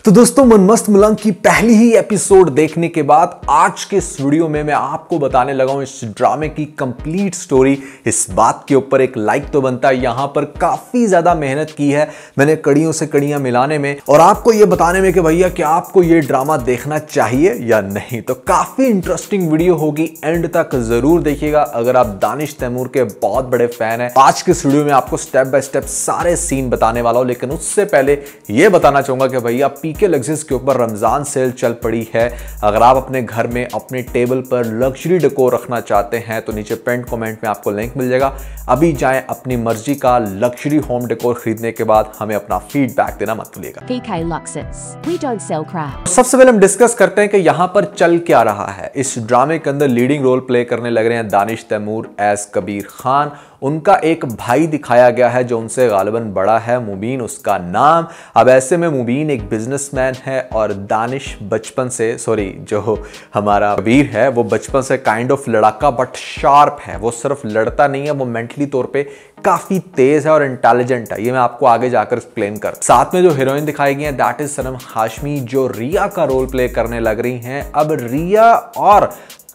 तो दोस्तों, मनमस्त मलंग की पहली ही एपिसोड देखने के बाद आज के इस वीडियो में मैं आपको बताने लगा हूं इस ड्रामे की कंप्लीट स्टोरी। इस बात के ऊपर एक लाइक तो बनता है। यहां पर काफी ज्यादा मेहनत की है मैंने कड़ियों से कड़ियां मिलाने में और आपको यह बताने में कि भैया क्या आपको यह ड्रामा देखना चाहिए या नहीं। तो काफी इंटरेस्टिंग वीडियो होगी, एंड तक जरूर देखिएगा अगर आप दानिश तैमूर के बहुत बड़े फैन हैं। आज के इस वीडियो में आपको स्टेप बाय स्टेप सारे सीन बताने वाला हूं, लेकिन उससे पहले यह बताना चाहूंगा कि भैया पीके लग्जरीज के ऊपर रमजान सेल चल पड़ी है। अगर आप अपने घर में अपने टेबल पर लग्जरी डेकोर रखना चाहते हैं तो नीचे पिन कमेंट में आपको लिंक मिल जाएगा। अभी जाएं अपनी मर्जी का लग्जरी होम डेकोर खरीदने के बाद हमें अपना फीडबैक देना मत भूलिएगा। PK Luxus. We don't sell crap. सबसे पहले हम डिस्कस करते हैं कि यहां पर चल क्या रहा है। इस ड्रामे के अंदर लीडिंग रोल प्ले करने लग रहे हैं दानिश तैमूर एज कबीर खान। उनका एक भाई दिखाया गया है जो उनसे गालिबन बड़ा है, मुबीन उसका नाम। अब ऐसे में मुबीन एक बिजनेसमैन है और दानिश बचपन से जो हमारा कबीर है वो बचपन से काइंड ऑफ लड़ाका बट शार्प है। वो सिर्फ लड़ता नहीं है, वो मेंटली तौर पे काफी तेज है और इंटेलिजेंट है। ये मैं आपको आगे जाकर एक्सप्लेन कर। साथ में जो हीरोइन दिखाई गई है दैट इज सनम हाशमी जो रिया का रोल प्ले करने लग रही हैं। अब रिया और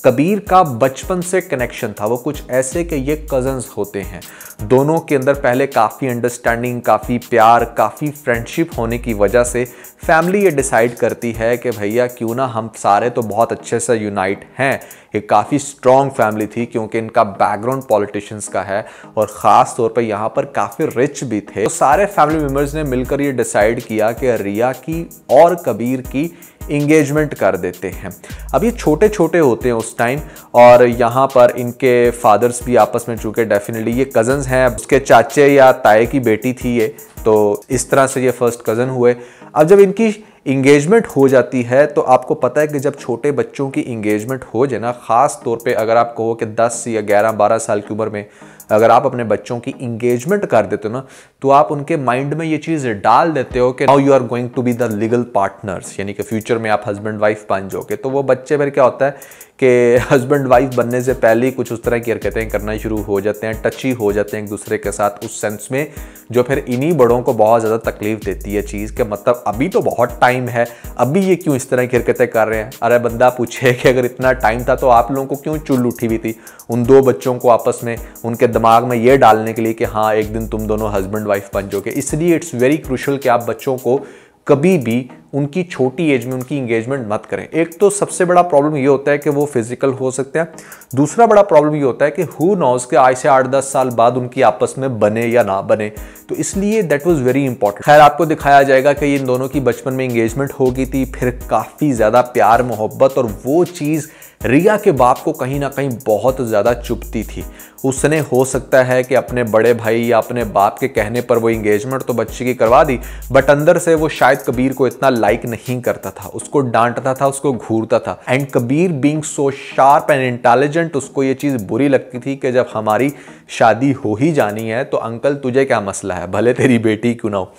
कबीर का बचपन से कनेक्शन था, वो कुछ ऐसे कि ये कजन्स होते हैं। दोनों के अंदर पहले काफ़ी अंडरस्टैंडिंग, काफ़ी प्यार, काफ़ी फ्रेंडशिप होने की वजह से फैमिली ये डिसाइड करती है कि भैया क्यों ना हम सारे तो बहुत अच्छे से यूनाइट हैं। ये काफ़ी स्ट्रॉन्ग फैमिली थी क्योंकि इनका बैकग्राउंड पॉलिटिशियंस का है और ख़ास तौर पर यहाँ पर काफ़ी रिच भी थे। तो सारे फैमिली मेम्बर्स ने मिलकर ये डिसाइड किया कि रिया की और कबीर की इंगेजमेंट कर देते हैं। अब ये छोटे छोटे होते हैं उस टाइम और यहाँ पर इनके फादर्स भी आपस में, चूंकि डेफिनेटली ये कजन्स हैं, उसके चाचे या ताए की बेटी थी ये, तो इस तरह से ये फर्स्ट कज़न हुए। अब जब इनकी इंगेजमेंट हो जाती है तो आपको पता है कि जब छोटे बच्चों की इंगेजमेंट हो जाए ना, ख़ास तौर पे अगर आप कहो कि 10 या 11-12 साल की उम्र में अगर आप अपने बच्चों की इंगेजमेंट कर देते हो ना, तो आप उनके माइंड में ये चीज़ डाल देते हो कि now you are going to be the legal partners, यानी कि फ्यूचर में आप हस्बैंड वाइफ बन जाओगे। तो वो बच्चे फिर क्या होता है कि हस्बैंड वाइफ बनने से पहले ही कुछ उस तरह की हरकतें करना शुरू हो जाते हैं, टची हो जाते हैं एक दूसरे के साथ उस सेंस में, जो फिर इन्हीं बड़ों को बहुत ज़्यादा तकलीफ देती है चीज़ के मतलब अभी तो बहुत टाइम है, अभी ये क्यों इस तरह की हरकतें कर रहे हैं। अरे बंदा पूछे कि अगर इतना टाइम था तो आप लोगों को क्यों चुल उठी हुई थी उन दो बच्चों को आपस में उनके दिमाग में ये डालने के लिए कि हाँ एक दिन तुम दोनों हस्बैंड वाइफ बन जाओगे। इसलिए इट्स वेरी क्रूशियल कि आप बच्चों को कभी भी उनकी छोटी एज में उनकी इंगेजमेंट मत करें। एक तो सबसे बड़ा प्रॉब्लम ये होता है कि वो फिजिकल हो सकते हैं, दूसरा बड़ा प्रॉब्लम ये होता है कि हु नोज के आज से 8-10 साल बाद उनकी आपस में बने या ना बने, तो इसलिए दैट वाज वेरी इंपॉर्टेंट। खैर आपको दिखाया जाएगा कि इन दोनों की बचपन में इंगेजमेंट हो गई थी, फिर काफ़ी ज़्यादा प्यार मोहब्बत, और वो चीज़ रिया के बाप को कहीं ना कहीं बहुत ज़्यादा चुभती थी। उसने हो सकता है कि अपने बड़े भाई या अपने बाप के कहने पर वो इंगेजमेंट तो बच्चे की करवा दी, बट अंदर से वो शायद कबीर को इतना लाइक नहीं करता था, उसको डांटता था, उसको घूरता था। And Kabir being so sharp and intelligent, उसको ये चीज़ बुरी लगती थी कि जब हमारी शादी हो ही जानी है तो अंकल तुझे क्या मसला है, भले तेरी बेटी क्यों ना हो।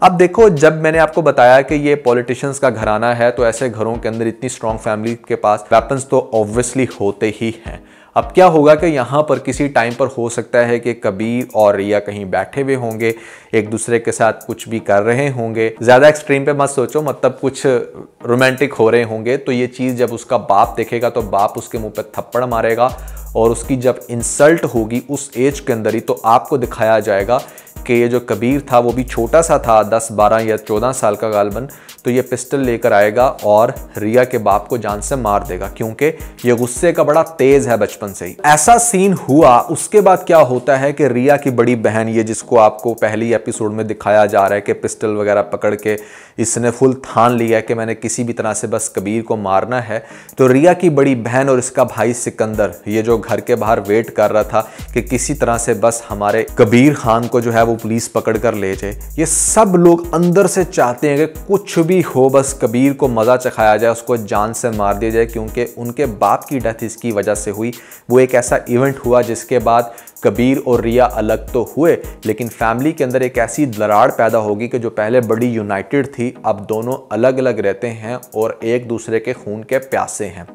अब देखो, जब मैंने आपको बताया कि ये पॉलिटिशियंस का घराना है तो ऐसे घरों के अंदर इतनी स्ट्रॉन्ग फैमिली के पास वेपन्स तो ऑब्वियसली होते ही हैं। अब क्या होगा कि यहाँ पर किसी टाइम पर हो सकता है कि कबीर और रिया कहीं बैठे हुए होंगे, एक दूसरे के साथ कुछ भी कर रहे होंगे, ज़्यादा एक्सट्रीम पे मत सोचो, मतलब कुछ रोमांटिक हो रहे होंगे। तो ये चीज़ जब उसका बाप देखेगा तो बाप उसके मुंह पे थप्पड़ मारेगा और उसकी जब इंसल्ट होगी उस एज के अंदर ही, तो आपको दिखाया जाएगा कि ये जो कबीर था वो भी छोटा सा था, 10-12 या 14 साल का गालबन, तो ये पिस्टल लेकर आएगा और रिया के बाप को जान से मार देगा क्योंकि ये गुस्से का बड़ा तेज है बचपन से ही। ऐसा सीन हुआ। उसके बाद क्या होता है कि रिया की बड़ी बहन, ये जिसको आपको पहली एपिसोड में दिखाया जा रहा है कि पिस्टल वगैरह पकड़ के इसने फुल ठान लिया कि मैंने किसी भी तरह से बस कबीर को मारना है, तो रिया की बड़ी बहन और इसका भाई सिकंदर, ये जो घर के बाहर वेट कर रहा था कि किसी तरह से बस हमारे कबीर खान को जो है वो पुलिस पकड़ कर ले जाए, ये सब लोग अंदर से चाहते हैं कि कुछ भी हो बस कबीर को मज़ा चखाया जाए, उसको जान से मार दिया जाए, क्योंकि उनके बाप की डेथ इसकी वजह से हुई। वो एक ऐसा इवेंट हुआ जिसके बाद कबीर और रिया अलग तो हुए, लेकिन फैमिली के अंदर एक ऐसी दरार पैदा होगी कि जो पहले बड़ी यूनाइटेड थी अब दोनों अलग अलग रहते हैं और एक दूसरे के खून के प्यासे हैं।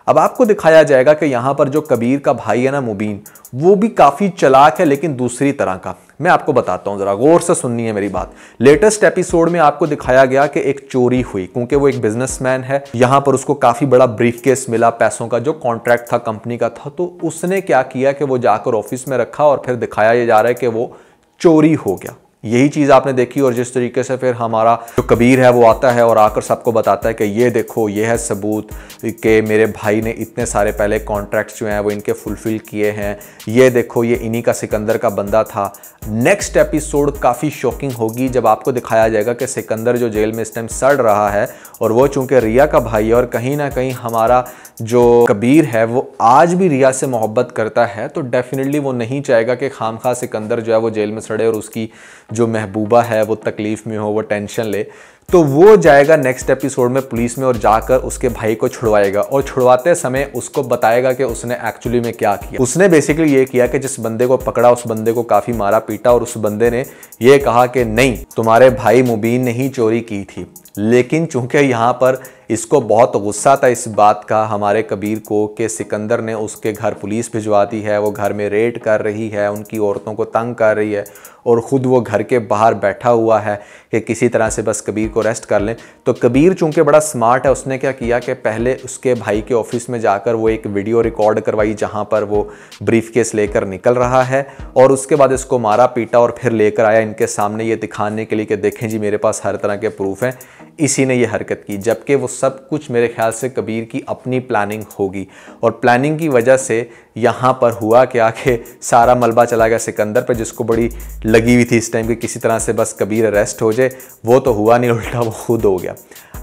अब आपको दिखाया जाएगा कि यहाँ पर जो कबीर का भाई है ना मुबीन, वो भी काफ़ी चालाक है लेकिन दूसरी तरह का। मैं आपको बताता हूं, जरा गौर से सुनिए मेरी बात। लेटेस्ट एपिसोड में आपको दिखाया गया कि एक चोरी हुई, क्योंकि वो एक बिजनेसमैन है, यहां पर उसको काफी बड़ा ब्रीफकेस मिला पैसों का, जो कॉन्ट्रैक्ट था कंपनी का था। तो उसने क्या किया कि वो जाकर ऑफिस में रखा और फिर दिखाया ये जा रहा है कि वो चोरी हो गया। यही चीज़ आपने देखी। और जिस तरीके से फिर हमारा जो कबीर है वो आता है और आकर सबको बताता है कि ये देखो, ये है सबूत कि मेरे भाई ने इतने सारे पहले कॉन्ट्रैक्ट्स जो हैं वो इनके फुलफिल किए हैं, ये देखो ये इन्हीं का सिकंदर का बंदा था। नेक्स्ट एपिसोड काफ़ी शॉकिंग होगी जब आपको दिखाया जाएगा कि सिकंदर जो जेल में इस टाइम सड़ रहा है और वो चूंकि रिया का भाई है और कहीं ना कहीं हमारा जो कबीर है वो आज भी रिया से मोहब्बत करता है, तो डेफिनेटली वो नहीं चाहेगा कि खामखा सिकंदर जो है वो जेल में सड़े और उसकी जो महबूबा है वो तकलीफ में हो, वो टेंशन ले। तो वो जाएगा नेक्स्ट एपिसोड में पुलिस में और जाकर उसके भाई को छुड़वाएगा और छुड़वाते समय उसको बताएगा कि उसने एक्चुअली में क्या किया। उसने बेसिकली ये किया कि जिस बंदे को पकड़ा उस बंदे को काफ़ी मारा पीटा और उस बंदे ने ये कहा कि नहीं, तुम्हारे भाई मुबीन ने ही चोरी की थी। लेकिन चूंकि यहाँ पर इसको बहुत गुस्सा था इस बात का हमारे कबीर को कि सिकंदर ने उसके घर पुलिस भिजवा दी है, वो घर में रेड कर रही है, उनकी औरतों को तंग कर रही है और ख़ुद वो घर के बाहर बैठा हुआ है कि किसी तरह से बस कबीर को अरेस्ट कर लें। तो कबीर चूंकि बड़ा स्मार्ट है, उसने क्या किया कि पहले उसके भाई के ऑफिस में जाकर वो एक वीडियो रिकॉर्ड करवाई जहां पर वो ब्रीफकेस लेकर निकल रहा है और उसके बाद इसको मारा पीटा और फिर लेकर आया इनके सामने ये दिखाने के लिए कि देखें जी मेरे पास हर तरह के प्रूफ हैं। इसी ने ये हरकत की, जबकि वो सब कुछ मेरे ख्याल से कबीर की अपनी प्लानिंग होगी और प्लानिंग की वजह से यहाँ पर हुआ क्या कि सारा मलबा चला गया सिकंदर पे, जिसको बड़ी लगी हुई थी इस टाइम कि किसी तरह से बस कबीर अरेस्ट हो जाए। वो तो हुआ नहीं, उल्टा वो खुद हो गया।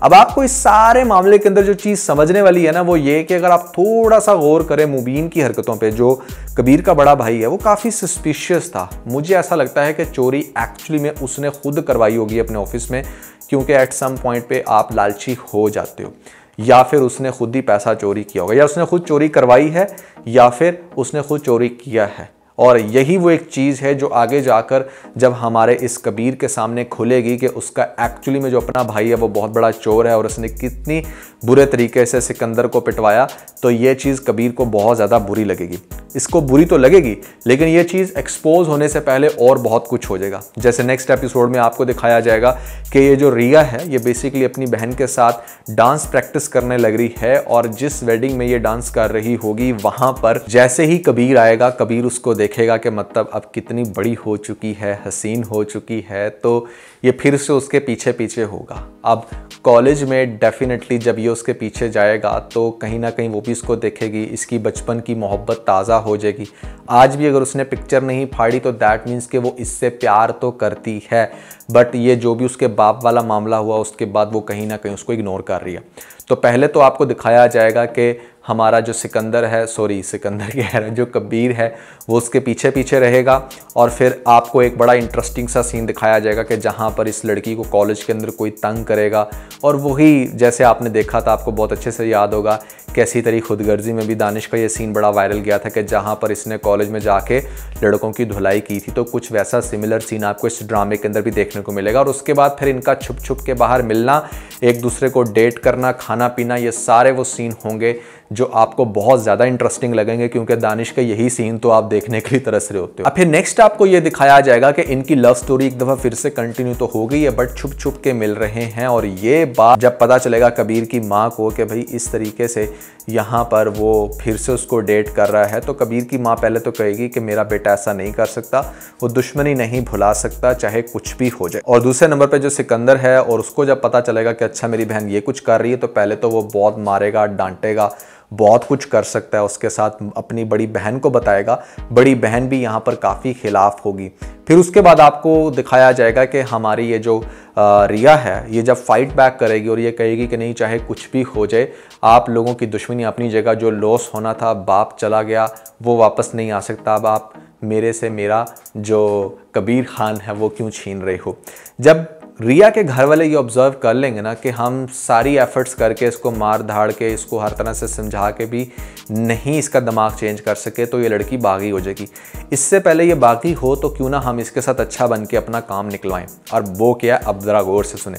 अब आपको इस सारे मामले के अंदर जो चीज़ समझने वाली है ना वो ये कि अगर आप थोड़ा सा गौर करें मुबीन की हरकतों पे, जो कबीर का बड़ा भाई है वो काफ़ी सस्पिशियस था। मुझे ऐसा लगता है कि चोरी एक्चुअली में उसने खुद करवाई होगी अपने ऑफिस में, क्योंकि एट सम पॉइंट पे आप लालची हो जाते हो, या फिर उसने खुद ही पैसा चोरी किया होगा, या उसने खुद चोरी करवाई है, या फिर उसने खुद चोरी किया है। और यही वो एक चीज़ है जो आगे जाकर जब हमारे इस कबीर के सामने खुलेगी कि उसका एक्चुअली में जो अपना भाई है वो बहुत बड़ा चोर है और उसने कितनी बुरे तरीके से सिकंदर को पिटवाया, तो ये चीज़ कबीर को बहुत ज़्यादा बुरी लगेगी। इसको बुरी तो लगेगी, लेकिन ये चीज़ एक्सपोज होने से पहले और बहुत कुछ हो जाएगा। जैसे नेक्स्ट एपिसोड में आपको दिखाया जाएगा कि ये जो रिया है ये बेसिकली अपनी बहन के साथ डांस प्रैक्टिस करने लग रही है और जिस वेडिंग में ये डांस कर रही होगी वहाँ पर जैसे ही कबीर आएगा, कबीर उसको देखेगा कि मतलब अब कितनी बड़ी हो चुकी है, हसीन हो चुकी है, तो ये फिर से उसके पीछे पीछे होगा। अब कॉलेज में डेफिनेटली जब ये उसके पीछे जाएगा तो कहीं ना कहीं वो भी इसको देखेगी, इसकी बचपन की मोहब्बत ताज़ा हो जाएगी। आज भी अगर उसने पिक्चर नहीं फाड़ी तो दैट मीन्स कि वो इससे प्यार तो करती है, बट ये जो भी उसके बाप वाला मामला हुआ उसके बाद वो कहीं ना कहीं उसको इग्नोर कर रही है। तो पहले तो आपको दिखाया जाएगा कि हमारा जो सिकंदर है, सिकंदर कह रहा है, जो कबीर है वो उसके पीछे पीछे रहेगा और फिर आपको एक बड़ा इंटरेस्टिंग सा सीन दिखाया जाएगा कि जहाँ पर इस लड़की को कॉलेज के अंदर कोई तंग करेगा। और वही जैसे आपने देखा था, आपको बहुत अच्छे से याद होगा, कैसी तरी खुदगर्जी में भी दानिश का ये सीन बड़ा वायरल गया था कि जहाँ पर इसने कॉलेज में जाके लड़कों की धुलाई की थी। तो कुछ वैसा सिमिलर सीन आपको इस ड्रामे के अंदर भी देखने को मिलेगा। और उसके बाद फिर इनका छुप छुप के बाहर मिलना, एक दूसरे को डेट करना, खाना पीना, ये सारे वो सीन होंगे जो आपको बहुत ज़्यादा इंटरेस्टिंग लगेंगे, क्योंकि दानिश का यही सीन तो आप देखने के लिए तरस रहे होते हो। अब फिर नेक्स्ट आपको ये दिखाया जाएगा कि इनकी लव स्टोरी एक दफ़ा फिर से कंटिन्यू तो हो गई है, बट छुप छुप के मिल रहे हैं। और ये बात जब पता चलेगा कबीर की माँ को कि भाई इस तरीके से यहाँ पर वो फिर से उसको डेट कर रहा है, तो कबीर की माँ पहले तो कहेगी कि मेरा बेटा ऐसा नहीं कर सकता, वो दुश्मनी नहीं भुला सकता चाहे कुछ भी हो जाए। और दूसरे नंबर पर जो सिकंदर है, और उसको जब पता चलेगा कि अच्छा मेरी बहन ये कुछ कर रही है, तो पहले तो वो बहुत मारेगा, डांटेगा, बहुत कुछ कर सकता है उसके साथ, अपनी बड़ी बहन को बताएगा। बड़ी बहन भी यहाँ पर काफ़ी खिलाफ होगी। फिर उसके बाद आपको दिखाया जाएगा कि हमारी ये जो रिया है ये जब फाइट बैक करेगी और ये कहेगी कि नहीं चाहे कुछ भी हो जाए, आप लोगों की दुश्मनी अपनी जगह, जो लॉस होना था, बाप चला गया, वो वापस नहीं आ सकता, अब आप मेरे से मेरा जो कबीर खान है वो क्यों छीन रहे हो। जब रिया के घर वाले ये ऑब्जर्व कर लेंगे ना कि हम सारी एफर्ट्स करके इसको मार धाड़ के, इसको हर तरह से समझा के भी नहीं इसका दिमाग चेंज कर सके, तो ये लड़की बागी हो जाएगी। इससे पहले ये बागी हो तो क्यों ना हम इसके साथ अच्छा बन के अपना काम निकलवाएं। और वो क्या, अब ज़रा गौर से सुने।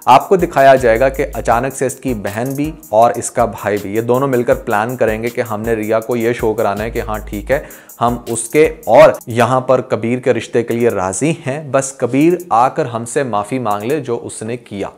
आपको दिखाया जाएगा कि अचानक से इसकी बहन भी और इसका भाई भी, ये दोनों मिलकर प्लान करेंगे कि हमने रिया को ये शो कराना है कि हाँ ठीक है, हम उसके और यहाँ पर कबीर के रिश्ते के लिए राजी हैं, बस कबीर आकर हमसे माफ़ी मांग ले जो उसने किया।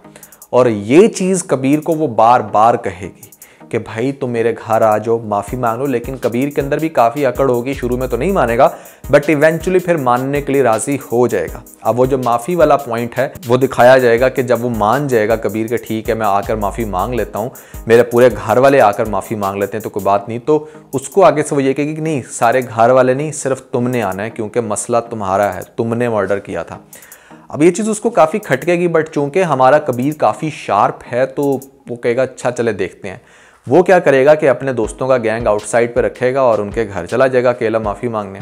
और ये चीज़ कबीर को वो बार बार कहेगी कि भाई तुम मेरे घर आ जाओ, माफ़ी मांग लो। लेकिन कबीर के अंदर भी काफ़ी अकड़ होगी, शुरू में तो नहीं मानेगा, बट इवेंचुअली फिर मानने के लिए राज़ी हो जाएगा। अब वो जो माफ़ी वाला पॉइंट है वो दिखाया जाएगा कि जब वो मान जाएगा कबीर के ठीक है मैं आकर माफ़ी मांग लेता हूँ, मेरे पूरे घर वाले आकर माफ़ी मांग लेते हैं तो कोई बात नहीं, तो उसको आगे से वो ये कहेगी कि नहीं सारे घर वाले नहीं, सिर्फ तुमने आना है क्योंकि मसला तुम्हारा है, तुमने मर्डर किया था। अब ये चीज़ उसको काफ़ी खटकेगी, बट चूंकि हमारा कबीर काफ़ी शार्प है तो वो कहेगा अच्छा चले देखते हैं। वो क्या करेगा कि अपने दोस्तों का गैंग आउटसाइड पे रखेगा और उनके घर चला जाएगा अकेला माफ़ी मांगने।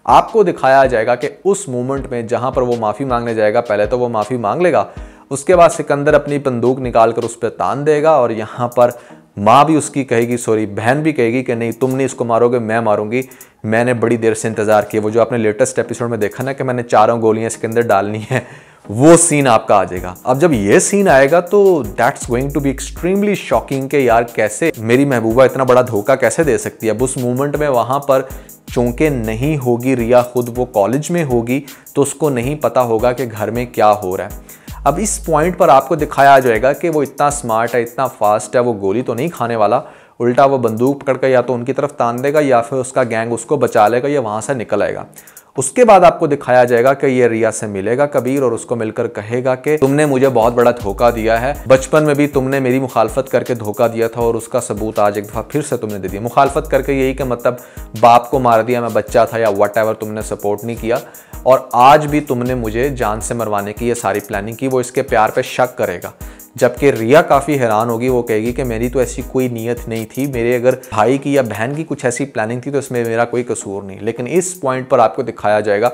आपको दिखाया जाएगा कि उस मोमेंट में जहाँ पर वो माफ़ी मांगने जाएगा, पहले तो वो माफ़ी मांग लेगा, उसके बाद सिकंदर अपनी बंदूक निकाल कर उस पर तान देगा और यहाँ पर माँ भी उसकी कहेगी, सॉरी बहन भी कहेगी कि नहीं तुम नहीं इसको मारोगे, मैं मारूंगी, मैंने बड़ी देर से इंतज़ार किया। वो जो आपने लेटेस्ट एपिसोड में देखा ना कि मैंने 4 गोलियां इसके अंदर डालनी है, वो सीन आपका आ जाएगा। अब जब ये सीन आएगा तो that's going to be extremely shocking कि यार कैसे मेरी महबूबा इतना बड़ा धोखा कैसे दे सकती है। अब उस मोमेंट में वहाँ पर चूंकि नहीं होगी रिया, खुद वो कॉलेज में होगी तो उसको नहीं पता होगा कि घर में क्या हो रहा है। अब इस पॉइंट पर आपको दिखाया जाएगा कि वो इतना स्मार्ट है, इतना फास्ट है, वो गोली तो नहीं खाने वाला, उल्टा वो बंदूक पकड़ कर या तो उनकी तरफ तान देगा या फिर उसका गैंग उसको बचा लेगा या वहाँ से निकल आएगा। उसके बाद आपको दिखाया जाएगा कि ये रिया से मिलेगा कबीर और उसको मिलकर कहेगा कि तुमने मुझे बहुत बड़ा धोखा दिया है, बचपन में भी तुमने मेरी मुखालफत करके धोखा दिया था और उसका सबूत आज एक दफ़ा फिर से तुमने दे दिया। मुखालफत करके यही कि मतलब बाप को मार दिया, मैं बच्चा था या व्हाटएवर, तुमने सपोर्ट नहीं किया और आज भी तुमने मुझे जान से मरवाने की ये सारी प्लानिंग की। वो इसके प्यार पे शक करेगा, जबकि रिया काफ़ी हैरान होगी। वो कहेगी कि मेरी तो ऐसी कोई नीयत नहीं थी, मेरे अगर भाई की या बहन की कुछ ऐसी प्लानिंग थी तो इसमें मेरा कोई कसूर नहीं। लेकिन इस पॉइंट पर आपको दिखाया जाएगा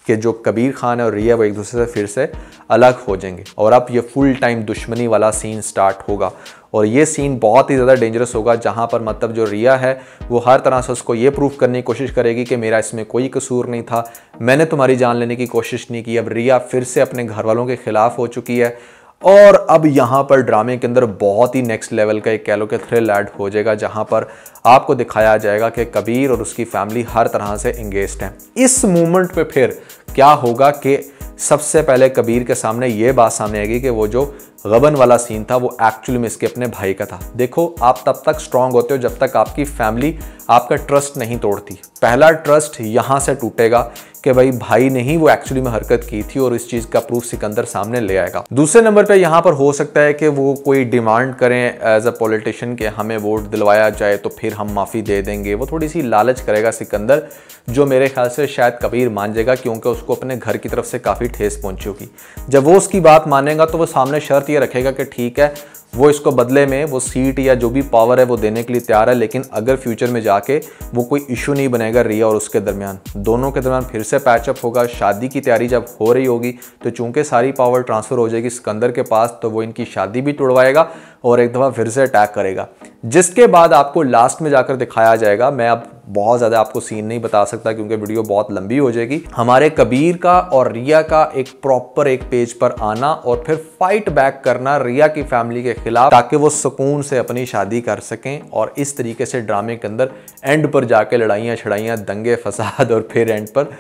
कि जो कबीर खान है और रिया वो एक दूसरे से फिर से अलग हो जाएंगे और अब ये फुल टाइम दुश्मनी वाला सीन स्टार्ट होगा। और ये सीन बहुत ही ज़्यादा डेंजरस होगा, जहाँ पर मतलब जो रिया है वो हर तरह से उसको ये प्रूफ करने की कोशिश करेगी कि मेरा इसमें कोई कसूर नहीं था, मैंने तुम्हारी जान लेने की कोशिश नहीं की। अब रिया फिर से अपने घर वालों के खिलाफ हो चुकी है और अब यहाँ पर ड्रामे के अंदर बहुत ही नेक्स्ट लेवल का एक कह लो कि थ्रिल ऐड हो जाएगा, जहाँ पर आपको दिखाया जाएगा कि कबीर और उसकी फैमिली हर तरह से एंगेज्ड है। इस मोमेंट पे फिर क्या होगा कि सबसे पहले कबीर के सामने ये बात सामने आएगी कि वो जो गबन वाला सीन था वो एक्चुअली में इसके अपने भाई का था। देखो आप तब तक स्ट्रांग होते हो जब तक आपकी फैमिली आपका ट्रस्ट नहीं तोड़ती। पहला ट्रस्ट यहाँ से टूटेगा कि भाई ने ही वो एक्चुअली में हरकत की थी और इस चीज़ का प्रूफ सिकंदर सामने ले आएगा। दूसरे नंबर पे यहाँ पर हो सकता है कि वो कोई डिमांड करें एज अ पॉलिटिशियन कि हमें वोट दिलवाया जाए तो फिर हम माफ़ी दे देंगे। वो थोड़ी सी लालच करेगा सिकंदर, जो मेरे ख्याल से शायद कबीर मान जाएगा क्योंकि उसको अपने घर की तरफ से काफ़ी ठेस पहुंची होगी। जब वो उसकी बात मानेगा तो वो सामने शर्त ये रखेगा कि ठीक है वो इसको बदले में वो सीट या जो भी पावर है वो देने के लिए तैयार है, लेकिन अगर फ्यूचर में जाके वो कोई इशू नहीं बनेगा रिया और उसके दरमियान, दोनों के दरमियान फिर से पैचअप होगा। शादी की तैयारी जब हो रही होगी तो चूंकि सारी पावर ट्रांसफ़र हो जाएगी सिकंदर के पास, तो वो इनकी शादी भी तोड़वाएगा और एक दफ़ा फिर से अटैक करेगा। जिसके बाद आपको लास्ट में जाकर दिखाया जाएगा, मैं अब बहुत ज़्यादा आपको सीन नहीं बता सकता क्योंकि वीडियो बहुत लंबी हो जाएगी, हमारे कबीर का और रिया का एक प्रॉपर एक पेज पर आना और फिर फाइट बैक करना रिया की फैमिली के खिलाफ, ताकि वो सुकून से अपनी शादी कर सकें। और इस तरीके से ड्रामे के अंदर एंड पर जाके लड़ाइयाँ छड़ाइयाँ, दंगे फसाद और फिर एंड पर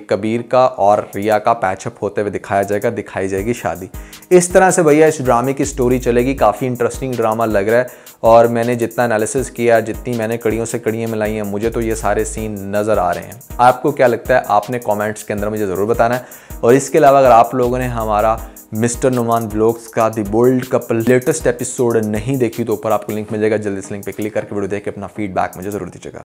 कबीर का और रिया का पैचअप होते हुए दिखाया जाएगा, दिखाई जाएगी शादी। इस तरह से भैया इस ड्रामे की स्टोरी चलेगी। काफ़ी इंटरेस्टिंग ड्रामा लग रहा है और मैंने जितना एनालिसिस किया, जितनी मैंने कड़ियों से कड़ियाँ मिलाई हैं, मुझे तो ये सारे सीन नज़र आ रहे हैं। आपको क्या लगता है आपने कमेंट्स के अंदर मुझे ज़रूर बताना है। और इसके अलावा अगर आप लोगों ने हमारा मिस्टर नुमान व्लॉग्स का the bold couple latest episode नहीं देखी तो ऊपर आपको लिंक मिल जाएगा, जल्दी से लिंक पे क्लिक करके वीडियो देख के अपना फीडबैक मुझे ज़रूर दीजिएगा।